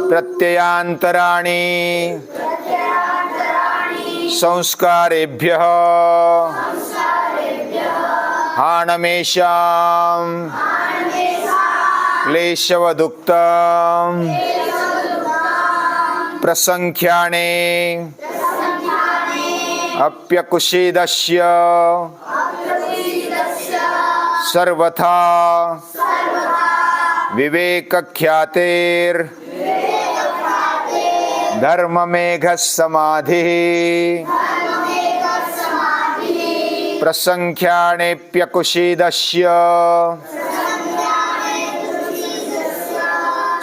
प्रत्ययान्तराणि संस्कारेभ्यः हानमेषां क्लेशवदुक्तं प्रसंख्याने अप्यकुशीदस्य सर्वथा विवेकख्यातेर् धर्ममेघः समाधिः प्रसंख्यानेऽप्यकुशीदस्य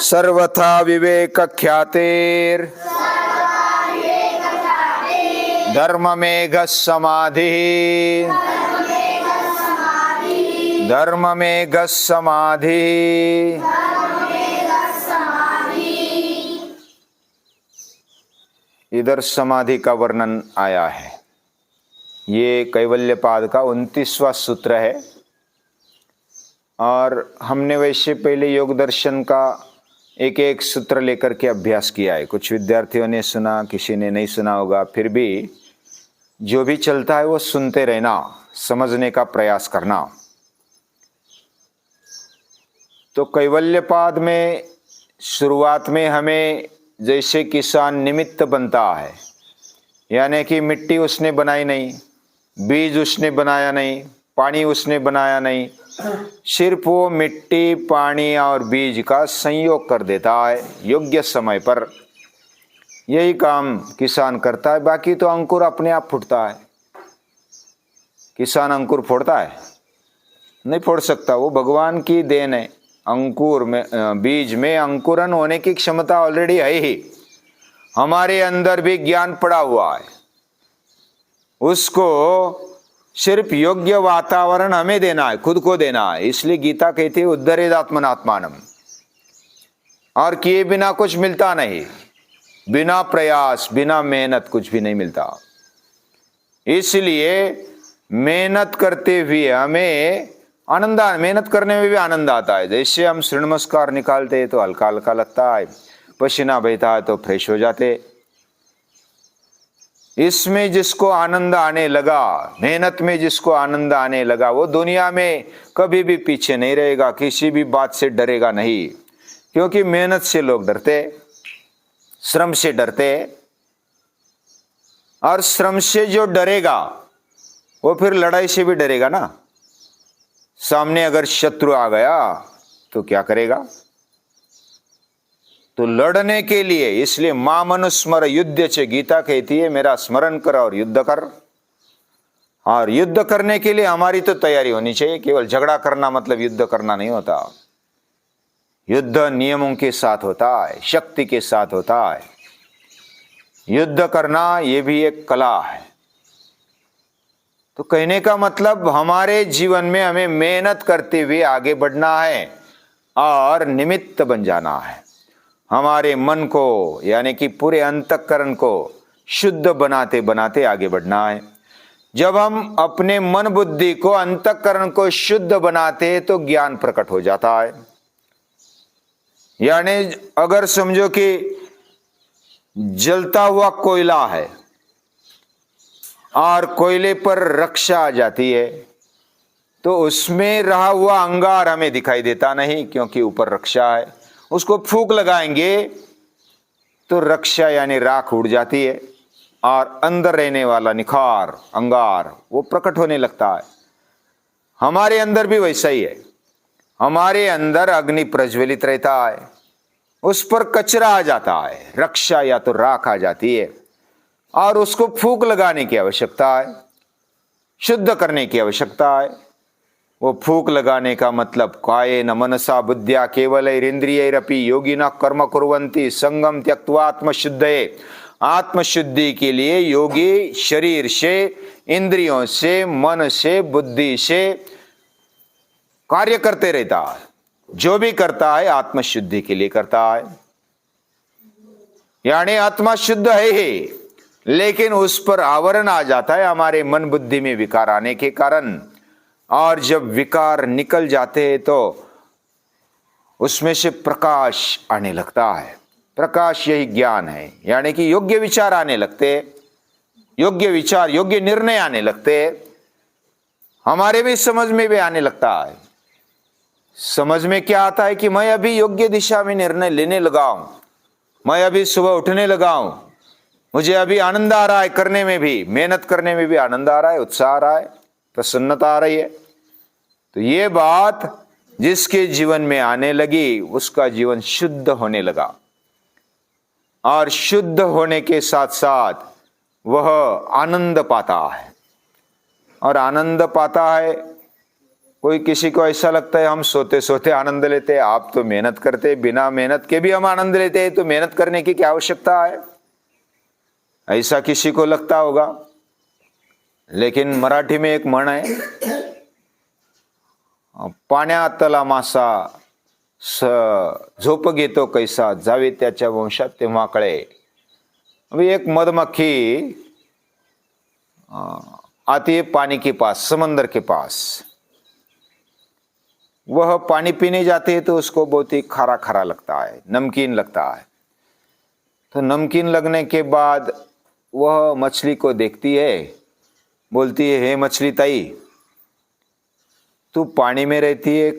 सर्वथा विवेकख्यातेर् धर्ममेघः समाधिः धर्ममेघः समाधिः। इधर समाधि का वर्णन आया है। ये कैवल्यपाद का 29वां सूत्र है और हमने वैसे पहले योग दर्शन का एक एक सूत्र लेकर के अभ्यास किया है। कुछ विद्यार्थियों ने सुना, किसी ने नहीं सुना होगा, फिर भी जो भी चलता है वो सुनते रहना, समझने का प्रयास करना। तो कैवल्यपाद में शुरुआत में हमें जैसे किसान निमित्त बनता है, यानी कि मिट्टी उसने बनाई नहीं, बीज उसने बनाया नहीं, पानी उसने बनाया नहीं, सिर्फ वो मिट्टी, पानी और बीज का संयोग कर देता है योग्य समय पर। यही काम किसान करता है। बाकी तो अंकुर अपने आप फूटता है। किसान अंकुर फोड़ता है? नहीं फोड़ सकता, वो भगवान की देन है। अंकुर में, बीज में अंकुरन होने की क्षमता ऑलरेडी है ही। हमारे अंदर भी ज्ञान पड़ा हुआ है, उसको सिर्फ योग्य वातावरण हमें देना है, खुद को देना है। इसलिए गीता कहती है उद्धरेदात्मनात्मानम। और किए बिना कुछ मिलता नहीं, बिना प्रयास, बिना मेहनत कुछ भी नहीं मिलता। इसलिए मेहनत करते हुए हमें आनंद, मेहनत करने में भी आनंद आता है। जैसे हम सूर्य नमस्कार निकालते हैं तो हल्का हल्का लगता है, पसीना बहता है तो फ्रेश हो जाते। इसमें जिसको आनंद आने लगा, मेहनत में जिसको आनंद आने लगा, वो दुनिया में कभी भी पीछे नहीं रहेगा, किसी भी बात से डरेगा नहीं। क्योंकि मेहनत से लोग डरते, श्रम से डरते, और श्रम से जो डरेगा वो फिर लड़ाई से भी डरेगा ना। सामने अगर शत्रु आ गया तो क्या करेगा? तो लड़ने के लिए, इसलिए मां मनुस्मर युद्ध च, गीता कहती है मेरा स्मरण कर और युद्ध कर। और युद्ध करने के लिए हमारी तो तैयारी होनी चाहिए। केवल झगड़ा करना मतलब युद्ध करना नहीं होता। युद्ध नियमों के साथ होता है, शक्ति के साथ होता है। युद्ध करना ये भी एक कला है। तो कहने का मतलब हमारे जीवन में हमें मेहनत करते हुए आगे बढ़ना है और निमित्त बन जाना है। हमारे मन को, यानी कि पूरे अंतःकरण को शुद्ध बनाते बनाते आगे बढ़ना है। जब हम अपने मन बुद्धि को, अंतःकरण को शुद्ध बनाते हैं तो ज्ञान प्रकट हो जाता है। यानी अगर समझो कि जलता हुआ कोयला है और कोयले पर रक्षा आ जाती है, तो उसमें रहा हुआ अंगार हमें दिखाई देता नहीं, क्योंकि ऊपर रक्षा है। उसको फूंक लगाएंगे तो रक्षा यानी राख उड़ जाती है और अंदर रहने वाला निखार, अंगार, वो प्रकट होने लगता है। हमारे अंदर भी वैसा ही है। हमारे अंदर अग्नि प्रज्वलित रहता है, उस पर कचरा आ जाता है, रक्षा या तो राख आ जाती है, और उसको फूंक लगाने की आवश्यकता है, शुद्ध करने की आवश्यकता है। वो फूंक लगाने का मतलब कायेन मनसा बुद्ध्या केवलैरिंद्रियैरपि योगिनः कर्म कुर्वन्ति संगम त्यक्त्वा आत्मशुद्धये। आत्मशुद्धि के लिए योगी शरीर से, इंद्रियों से, मन से, बुद्धि से कार्य करते रहता है। जो भी करता है आत्मशुद्धि के लिए करता है। यानी आत्मा शुद्ध है ही, लेकिन उस पर आवरण आ जाता है हमारे मन बुद्धि में विकार आने के कारण। और जब विकार निकल जाते हैं तो उसमें से प्रकाश आने लगता है। प्रकाश यही ज्ञान है, यानी कि योग्य विचार आने लगते, योग्य विचार, योग्य निर्णय आने लगते, हमारे भी समझ में भी आने लगता है। समझ में क्या आता है कि मैं अभी योग्य दिशा में निर्णय लेने लगा हूं, मैं अभी सुबह उठने लगा हूं, मुझे अभी आनंद आ रहा है, करने में भी, मेहनत करने में भी आनंद आ रहा है, उत्साह आ रहा है, प्रसन्नता आ रही है। तो ये बात जिसके जीवन में आने लगी उसका जीवन शुद्ध होने लगा, और शुद्ध होने के साथ साथ वह आनंद पाता है। और आनंद पाता है, कोई किसी को ऐसा लगता है हम सोते सोते आनंद लेते हैं, आप तो मेहनत करते, बिना मेहनत के भी हम आनंद लेते हैं, तो मेहनत करने की क्या आवश्यकता है, ऐसा किसी को लगता होगा। लेकिन मराठी में एक म्हण है, पाण्यातला मासा झोप घेतो कैसा, जावे त्याच्या वंशात तेव्हा कळे। अभी एक मधमक्खी आती है पानी के पास, समंदर के पास, वह पानी पीने जाती है तो उसको बहुत ही खारा खारा लगता है, नमकीन लगता है। तो नमकीन लगने के बाद वह मछली को देखती है, बोलती है, हे मछली ताई, तू पानी में रहती है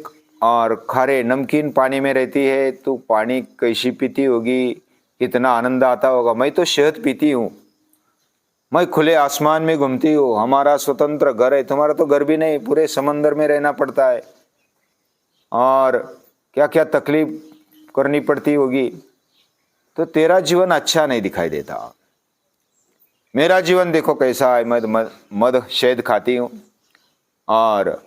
और खारे नमकीन पानी में रहती है, तू पानी कैसी पीती होगी, कितना आनंद आता होगा। मैं तो शहद पीती हूँ, मैं खुले आसमान में घूमती हूँ, हमारा स्वतंत्र घर है, तुम्हारा तो घर भी नहीं, पूरे समंदर में रहना पड़ता है, और क्या क्या तकलीफ करनी पड़ती होगी, तो तेरा जीवन अच्छा नहीं दिखाई देता। मेरा जीवन देखो कैसा है, मद शहद खाती हूँ और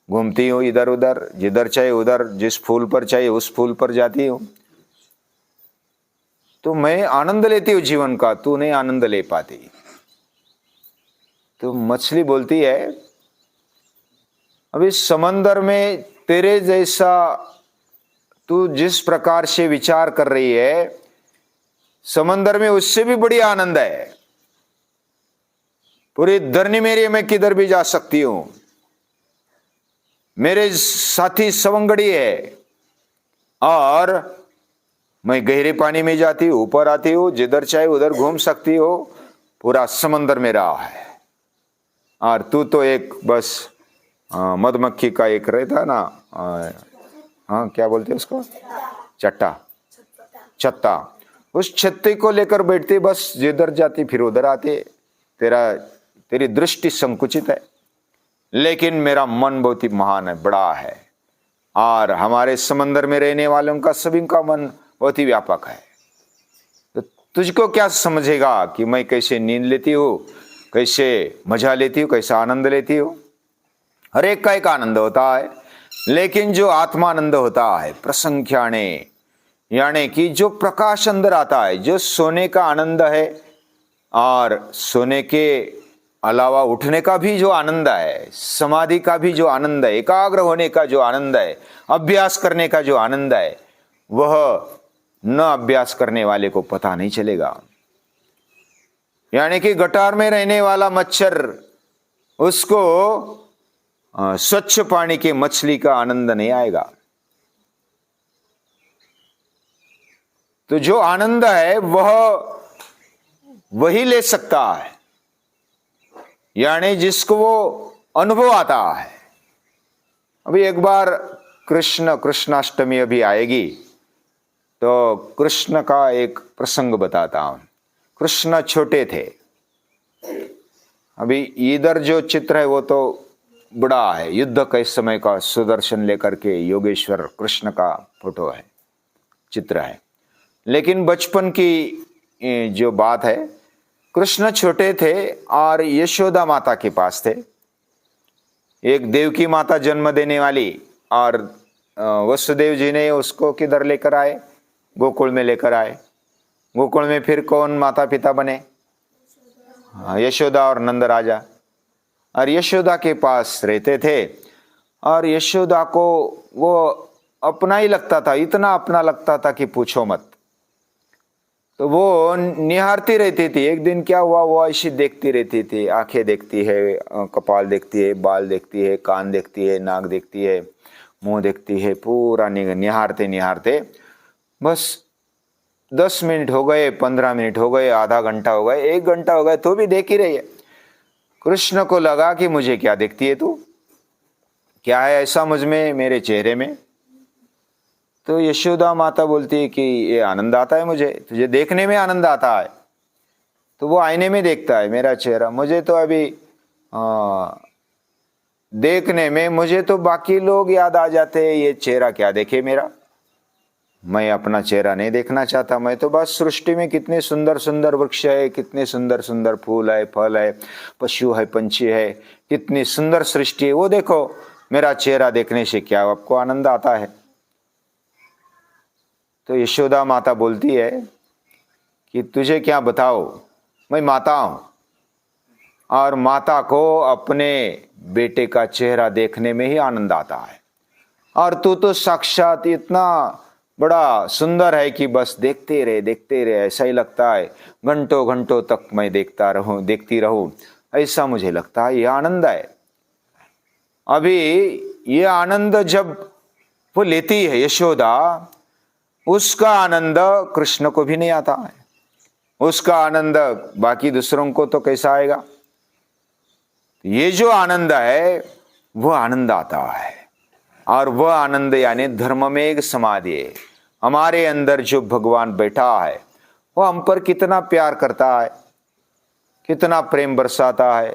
घूमती हूँ इधर उधर, जिधर चाहे उधर, जिस फूल पर चाहिए उस फूल पर जाती हूँ, तो मैं आनंद लेती हूँ जीवन का, तू नहीं आनंद ले पाती। तो मछली बोलती है, अभी समंदर में तेरे जैसा तू जिस प्रकार से विचार कर रही है, समंदर में उससे भी बड़ी आनंद है। पूरी धरनी मेरी, मैं किधर भी जा सकती हूं, मेरे साथी सवंगड़ी है, और मैं गहरे पानी में जाती हूं, ऊपर आती हूं, जिधर चाहे उधर घूम सकती हो, पूरा समंदर मेरा है। और तू तो एक बस मधुमक्खी का एक रहता ना, हाँ क्या बोलते हैं उसको, चट्टा, छत्ता, उस छत्ते को लेकर बैठती, बस जिधर जाती फिर उधर आती। तेरी दृष्टि संकुचित है, लेकिन मेरा मन बहुत ही महान है, बड़ा है, और हमारे समंदर में रहने वालों का, सभी का मन बहुत ही व्यापक है। तो तुझको क्या समझेगा कि मैं कैसे नींद लेती हूँ, कैसे मजा लेती हूँ, कैसा आनंद लेती हूँ। हर एक का एक आनंद होता है, लेकिन जो आत्मानंद होता है प्रसंख्याने, यानी कि जो प्रकाश अंदर आता है, जो सोने का आनंद है, और सोने के अलावा उठने का भी जो आनंद है, समाधि का भी जो आनंद है, एकाग्र होने का जो आनंद है, अभ्यास करने का जो आनंद है, वह न अभ्यास करने वाले को पता नहीं चलेगा। यानी कि गटार में रहने वाला मच्छर, उसको स्वच्छ पानी की मछली का आनंद नहीं आएगा। तो जो आनंद है वह वही ले सकता है, यानी जिसको वो अनुभव आता है। अभी एक बार कृष्णाष्टमी अभी आएगी, तो कृष्ण का एक प्रसंग बताता हूं। कृष्ण छोटे थे, अभी इधर जो चित्र है वो तो बड़ा है, युद्ध के समय का सुदर्शन लेकर के योगेश्वर कृष्ण का फोटो है, चित्र है। लेकिन बचपन की जो बात है, कृष्ण छोटे थे और यशोदा माता के पास थे। एक देवकी माता जन्म देने वाली, और वसुदेव जी ने उसको किधर लेकर आए, गोकुल में लेकर आए। गोकुल में फिर कौन माता पिता बने, यशोदा और नंद राजा। और यशोदा के पास रहते थे, और यशोदा को वो अपना ही लगता था, इतना अपना लगता था कि पूछो मत। तो वो निहारती रहती थी। एक दिन क्या हुआ, वो ऐसी देखती रहती थी, आंखें देखती है, कपाल देखती है, बाल देखती है, कान देखती है, नाक देखती है, मुंह देखती है, पूरा निहारते निहारते बस 10 मिनट हो गए, 15 मिनट हो गए, आधा घंटा हो गए, 1 घंटा हो गए, तो भी देख ही रही है। कृष्ण को लगा कि मुझे क्या देखती है तू, क्या है ऐसा मुझ में, मेरे चेहरे में? तो यशोदा माता बोलती है कि ये आनंद आता है मुझे, तुझे देखने में आनंद आता है। तो वो आईने में देखता है मेरा चेहरा, मुझे तो अभी देखने में मुझे तो बाकी लोग याद आ जाते हैं, ये चेहरा क्या देखे मेरा, मैं अपना चेहरा नहीं देखना चाहता। मैं तो बस सृष्टि में कितने सुंदर सुंदर वृक्ष है, कितने सुंदर सुंदर फूल है, फल है, पशु है, पंछी है, कितनी सुंदर सृष्टि है, वो देखो, मेरा चेहरा देखने से क्या आपको आनंद आता है? तो यशोदा माता बोलती है कि तुझे क्या बताओ, मैं माता हूं, और माता को अपने बेटे का चेहरा देखने में ही आनंद आता है, और तू तो साक्षात इतना बड़ा सुंदर है कि बस देखते रहे, ऐसा ही लगता है घंटों घंटों तक मैं देखती रहूं, ऐसा मुझे लगता है, ये आनंद है। अभी ये आनंद जब वो लेती है यशोदा, उसका आनंद कृष्ण को भी नहीं आता है, उसका आनंद बाकी दूसरों को तो कैसा आएगा? ये जो आनंद है वो आनंद आता है, और वह आनंद यानी धर्म में एक समाधि है। हमारे अंदर जो भगवान बैठा है वो हम पर कितना प्यार करता है, कितना प्रेम बरसाता है,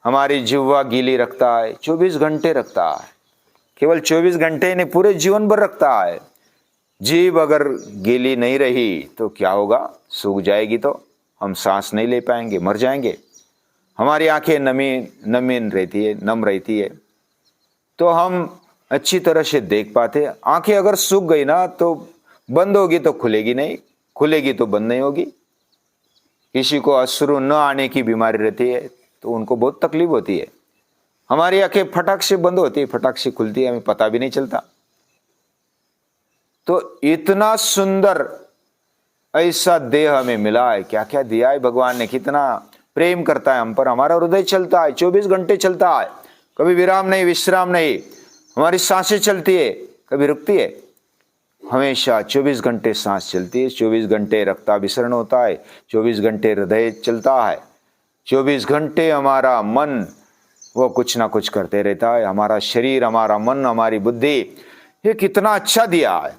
हमारी जिह्वा गीली रखता है, 24 घंटे रखता है, केवल 24 घंटे नहीं, पूरे जीवन भर रखता है। जीभ अगर गीली नहीं रही तो क्या होगा? सूख जाएगी, तो हम सांस नहीं ले पाएंगे, मर जाएंगे। हमारी आंखें नम रहती है तो हम अच्छी तरह से देख पाते। आंखें अगर सूख गई ना तो बंद होगी तो खुलेगी नहीं, खुलेगी तो बंद नहीं होगी। किसी को अश्रु न आने की बीमारी रहती है तो उनको बहुत तकलीफ होती है। हमारी आंखें फटाक से बंद होती है, फटाक से खुलती है, हमें पता भी नहीं चलता। तो इतना सुंदर ऐसा देह हमें मिला है, क्या क्या दिया है भगवान ने, कितना प्रेम करता है हम पर। हमारा हृदय चलता है, 24 घंटे चलता है, कभी विराम नहीं, विश्राम नहीं। हमारी सांसें चलती है, कभी रुकती है? हमेशा 24 घंटे सांस चलती है, 24 घंटे रक्ताभिसरण होता है, 24 घंटे हृदय चलता है, 24 घंटे हमारा मन वो कुछ ना कुछ करते रहता है। हमारा शरीर, हमारा मन, हमारी बुद्धि, ये कितना अच्छा दिया है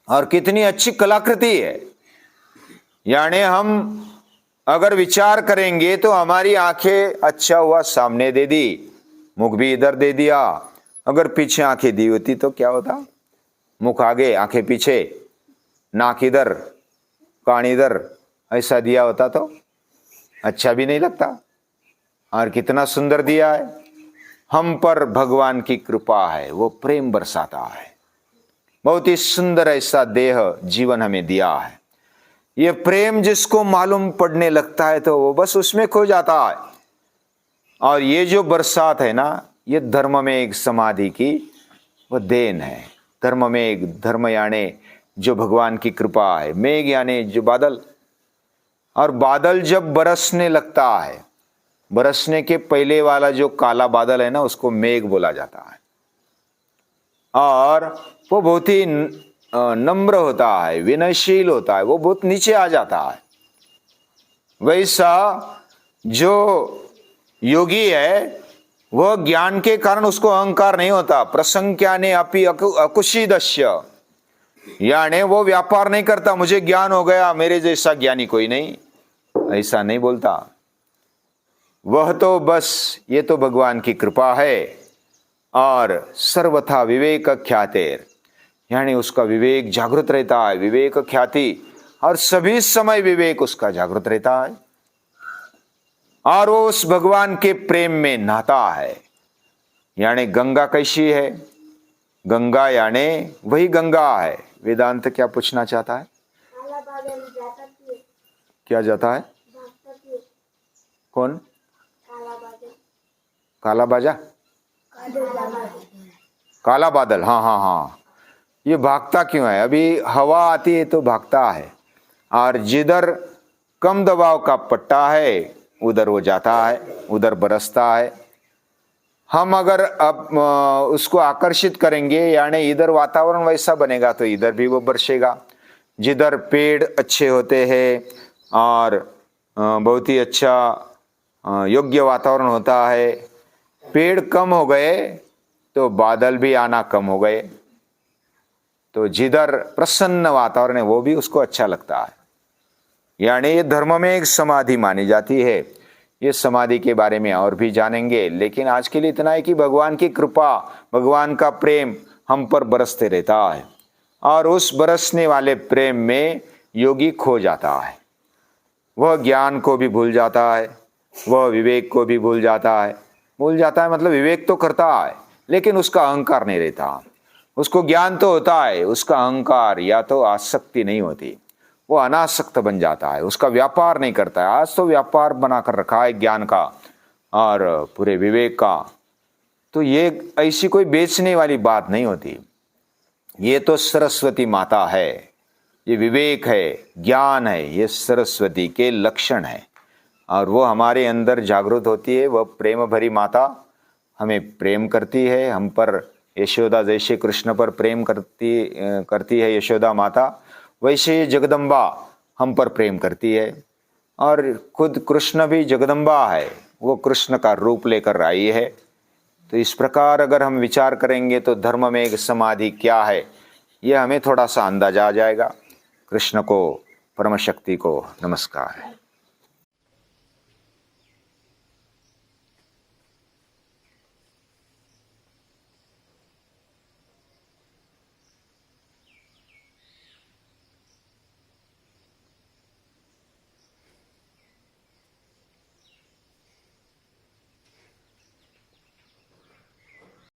और कितनी अच्छी कलाकृति है। यानी हम अगर विचार करेंगे तो हमारी आंखें अच्छा हुआ सामने दे दी, मुख भी इधर दे दिया। अगर पीछे आंखें दी होती तो क्या होता? मुख आगे, आंखें पीछे, नाक इधर, कान इधर, ऐसा दिया होता तो अच्छा भी नहीं लगता। और कितना सुंदर दिया है। हम पर भगवान की कृपा है, वो प्रेम बरसाता है। बहुत ही सुंदर ऐसा देह जीवन हमें दिया है। ये प्रेम जिसको मालूम पड़ने लगता है तो वो बस उसमें खो जाता है। और ये जो बरसात है ना, ये धर्म में एक समाधि की वो देन है। धर्म में एक, धर्म यानी जो भगवान की कृपा है, मेघ यानी जो बादल। और बादल जब बरसने लगता है, बरसने के पहले वाला जो काला बादल है ना, उसको मेघ बोला जाता है। और वो बहुत ही नम्र होता है, विनयशील होता है, वो बहुत नीचे आ जाता है। वैसा जो योगी है वह ज्ञान के कारण उसको अहंकार नहीं होता। प्रसंख्याने अपि अकुशीदस्य, यानी वो व्यापार नहीं करता, मुझे ज्ञान हो गया, मेरे जैसा ज्ञानी कोई नहीं, ऐसा नहीं बोलता। वह तो बस ये तो भगवान की कृपा है। और सर्वथा विवेक ख्यातेर, यानी उसका विवेक जागृत रहता है, विवेक ख्याति, और सभी समय विवेक उसका जागृत रहता है। और वो उस भगवान के प्रेम में नहाता है। यानी गंगा कैसी है? गंगा यानी वही गंगा है। वेदांत क्या पूछना चाहता है? क्या जाता है? कौन? काला बाजा, काला बादल। हाँ हाँ हाँ, ये भागता क्यों है? अभी हवा आती है तो भागता है, और जिधर कम दबाव का पट्टा है उधर वो जाता है, उधर बरसता है। हम अगर अब उसको आकर्षित करेंगे, यानी इधर वातावरण वैसा बनेगा तो इधर भी वो बरसेगा। जिधर पेड़ अच्छे होते हैं और बहुत ही अच्छा योग्य वातावरण होता है, पेड़ कम हो गए तो बादल भी आना कम हो गए। तो जिधर प्रसन्न वातावरण है वो भी उसको अच्छा लगता है। यानी ये धर्म में एक समाधि मानी जाती है। ये समाधि के बारे में और भी जानेंगे, लेकिन आज के लिए इतना है कि भगवान की कृपा, भगवान का प्रेम हम पर बरसते रहता है और उस बरसने वाले प्रेम में योगी खो जाता है। वह ज्ञान को भी भूल जाता है, वह विवेक को भी भूल जाता है। भूल जाता है मतलब विवेक तो करता है लेकिन उसका अहंकार नहीं रहता। उसको ज्ञान तो होता है, उसका अहंकार या तो आसक्ति नहीं होती, वो अनासक्त बन जाता है, उसका व्यापार नहीं करता है। आज तो व्यापार बनाकर रखा है ज्ञान का और पूरे विवेक का। तो ये ऐसी कोई बेचने वाली बात नहीं होती। ये तो सरस्वती माता है, ये विवेक है, ज्ञान है, ये सरस्वती के लक्षण है और वो हमारे अंदर जागृत होती है। वह प्रेम भरी माता हमें प्रेम करती है, हम पर यशोदा जैसे कृष्ण पर प्रेम करती है यशोदा माता, वैसे ही जगदम्बा हम पर प्रेम करती है। और खुद कृष्ण भी जगदम्बा है, वो कृष्ण का रूप लेकर आई है। तो इस प्रकार अगर हम विचार करेंगे तो धर्म में एक समाधि क्या है, यह हमें थोड़ा सा अंदाजा आ जाएगा। कृष्ण को, परम शक्ति को नमस्कार है।